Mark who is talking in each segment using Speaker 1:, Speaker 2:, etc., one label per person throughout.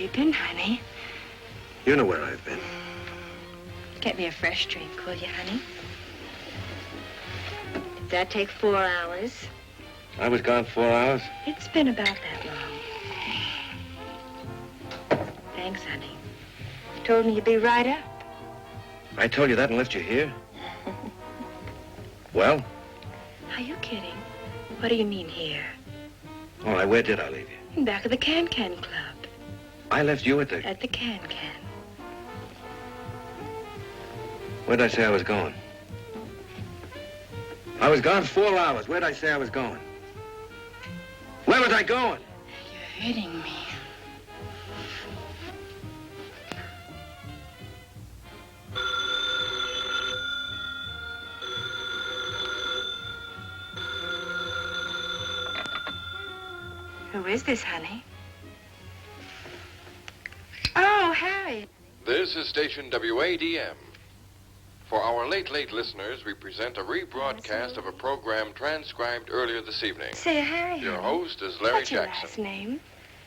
Speaker 1: you been, honey?
Speaker 2: You know where I've been.
Speaker 1: Get me a fresh drink, will you, honey? Did that take 4 hours?
Speaker 2: I was gone 4 hours?
Speaker 1: It's been about that long. Thanks, honey. You told me you'd be right up.
Speaker 2: I told you that and left you here? Well?
Speaker 1: Are you kidding? What do you mean here?
Speaker 2: All right, where did I leave you?
Speaker 1: In back of the Can-Can Club.
Speaker 2: I left you at the...
Speaker 1: At the Can-Can.
Speaker 2: Where'd I say I was going? I was gone 4 hours. Where'd I say I was going? Where was I going?
Speaker 1: You're hitting me. Who is this, honey? Oh, Harry.
Speaker 3: This is station WADM. For our late listeners, we present a rebroadcast of a program transcribed earlier this evening.
Speaker 1: Say, Harry.
Speaker 3: Your host is Larry
Speaker 1: What's your
Speaker 3: Jackson.
Speaker 1: last name?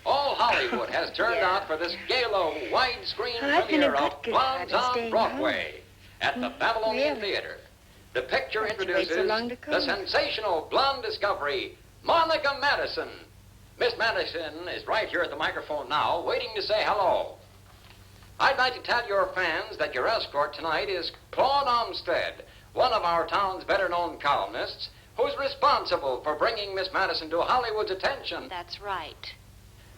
Speaker 4: All Hollywood has turned out for this Galo widescreen
Speaker 1: I've been
Speaker 4: premiere
Speaker 1: a
Speaker 4: of
Speaker 1: good
Speaker 4: Blondes
Speaker 1: girl,
Speaker 4: on
Speaker 1: staying
Speaker 4: Broadway at the Babylonian
Speaker 1: Really?
Speaker 4: Theater. The picture
Speaker 1: Why'd you wait
Speaker 4: introduces
Speaker 1: so long to come?
Speaker 4: the sensational blonde discovery, Monica Madison. Miss Madison is right here at the microphone now, waiting to say hello. I'd like to tell your fans that your escort tonight is Claude Olmsted, one of our town's better-known columnists, who's responsible for bringing Miss Madison to Hollywood's attention.
Speaker 1: That's right.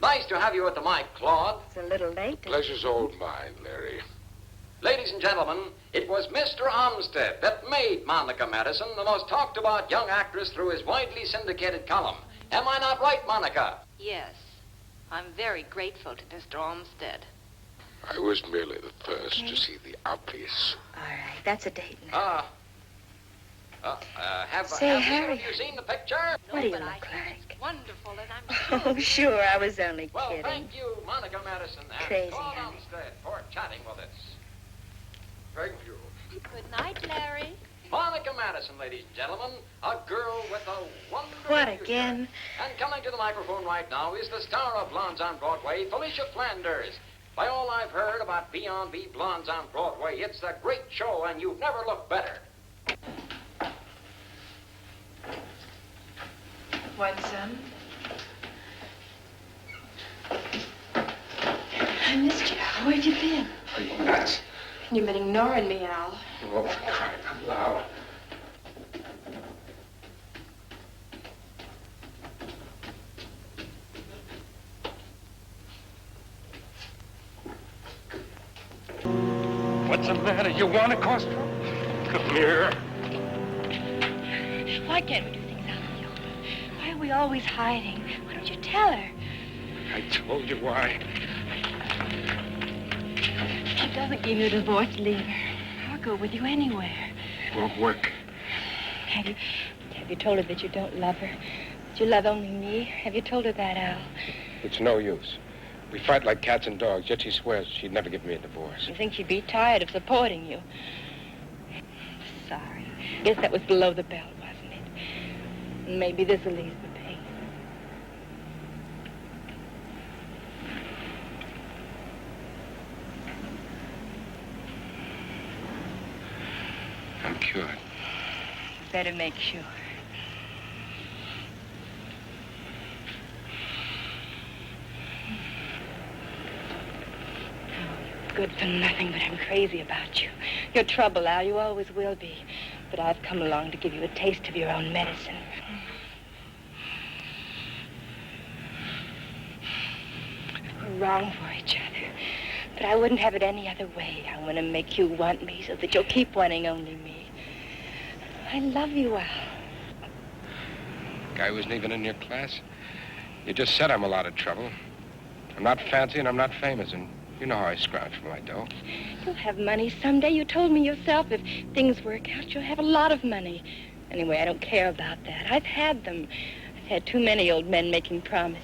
Speaker 4: Nice to have you at the mic, Claude.
Speaker 1: It's a little late.
Speaker 3: Pleasure's all mine, Larry.
Speaker 4: Ladies and gentlemen, it was Mr. Olmsted that made Monica Madison the most talked-about young actress through his widely syndicated column. Am I not right, Monica?
Speaker 5: Yes. I'm very grateful to Mr. Olmsted.
Speaker 3: I was merely the first to see the obvious.
Speaker 1: All right, that's a date now. Say, Harry.
Speaker 4: Have you seen the picture?
Speaker 1: What do you
Speaker 5: but
Speaker 1: look
Speaker 5: I think
Speaker 1: like?
Speaker 5: it's wonderful, and I'm
Speaker 1: Oh, sure, I was only
Speaker 4: Well,
Speaker 1: kidding.
Speaker 4: thank you, Monica Madison and
Speaker 1: Crazy,
Speaker 4: Claude
Speaker 1: honey.
Speaker 4: Olmsted, for chatting with us.
Speaker 3: Thank you.
Speaker 5: Good night, Larry.
Speaker 4: Monica Madison, ladies and gentlemen, a girl with a wonderful
Speaker 1: What,
Speaker 4: future.
Speaker 1: again?
Speaker 4: And coming to the microphone right now is the star of Blondes on Broadway, Felicia Flanders. By all I've heard about B&B Blondes on Broadway, it's a great show, and you've never looked better.
Speaker 1: Want some? I missed you. Where'd you been?
Speaker 3: Are you nuts?
Speaker 1: You've been ignoring me, Al.
Speaker 3: Oh, for crying out loud. What's the matter? You want to cause trouble? Come here.
Speaker 1: Why can't we do things out in the open? Why are we always hiding? Why don't you tell her?
Speaker 3: I told you why.
Speaker 1: If she doesn't give you a divorce, leave her. I'll go with you anywhere.
Speaker 3: It won't work.
Speaker 1: Have you told her that you don't love her? That you love only me? Have you told her that, Al?
Speaker 3: It's no use. We fight like cats and dogs, yet she swears she'd never give me a divorce.
Speaker 1: You think she'd be tired of supporting you? Sorry. Guess that was below the belt, wasn't it? Maybe this'll ease the pain.
Speaker 3: I'm cured.
Speaker 1: Better make sure. Good for nothing, but I'm crazy about you. You're trouble, Al. You always will be. But I've come along to give you a taste of your own medicine. We're wrong for each other. But I wouldn't have it any other way. I want to make you want me so that you'll keep wanting only me. I love you, Al.
Speaker 3: Guy wasn't even in your class. You just said I'm a lot of trouble. I'm not fancy and I'm not famous, and you know how I scrounge for my dough.
Speaker 1: You'll have money someday. You told me yourself if things work out, you'll have a lot of money. Anyway, I don't care about that. I've had them. I've had too many old men making promises.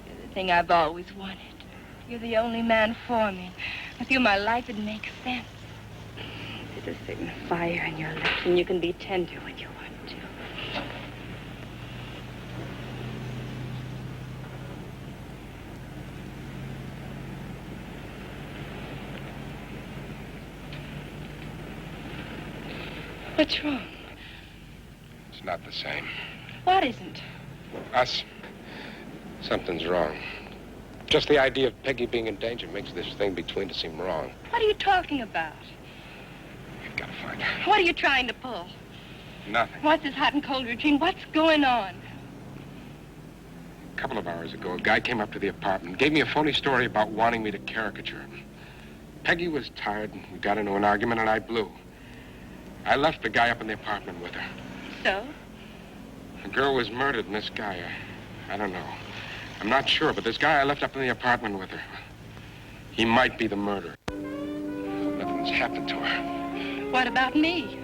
Speaker 1: You're the thing I've always wanted. You're the only man for me. With you, my life would make sense. There's a certain fire in your lips, and you can be tender when you want to. What's wrong?
Speaker 6: It's not the same.
Speaker 1: What isn't?
Speaker 6: Us. Something's wrong. Just the idea of Peggy being in danger makes this thing between us seem wrong.
Speaker 1: What are you talking about?
Speaker 6: I've got to find her.
Speaker 1: What are you trying to pull?
Speaker 6: Nothing.
Speaker 1: What's this hot and cold routine? What's going on?
Speaker 6: A couple of hours ago, a guy came up to the apartment, gave me a phony story about wanting me to caricature him. Peggy was tired, and we got into an argument, and I blew. I left the guy up in the apartment with her.
Speaker 1: So?
Speaker 6: The girl was murdered, and this guy, I don't know. I'm not sure, but this guy I left up in the apartment with her, he might be the murderer. Nothing's happened to her.
Speaker 1: What about me?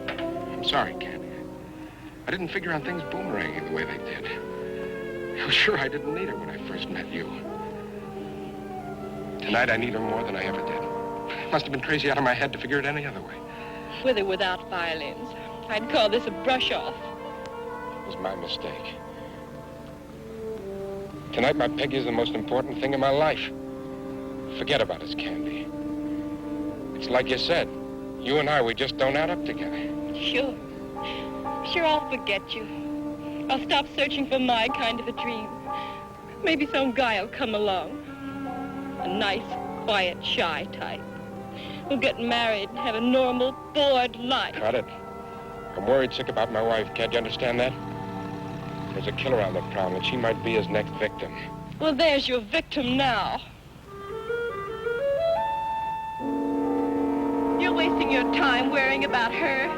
Speaker 6: I'm sorry, Candy. I didn't figure on things boomeranging the way they did. I was sure I didn't need her when I first met you. Tonight, I need her more than I ever did. I must have been crazy out of my head to figure it any other way.
Speaker 1: With or without violins. I'd call this a brush-off.
Speaker 6: It was my mistake. Tonight, my Peggy is the most important thing in my life. Forget about us, Candy. It's like you said. You and I, we just don't add up together.
Speaker 1: Sure. Sure, I'll forget you. I'll stop searching for my kind of a dream. Maybe some guy will come along. A nice, quiet, shy type. We'll get married and have a normal, bored life.
Speaker 6: Cut it. I'm worried sick about my wife. Can't you understand that? There's a killer on the prowl, and she might be his next victim.
Speaker 1: Well, there's your victim now. You're wasting your time worrying about her.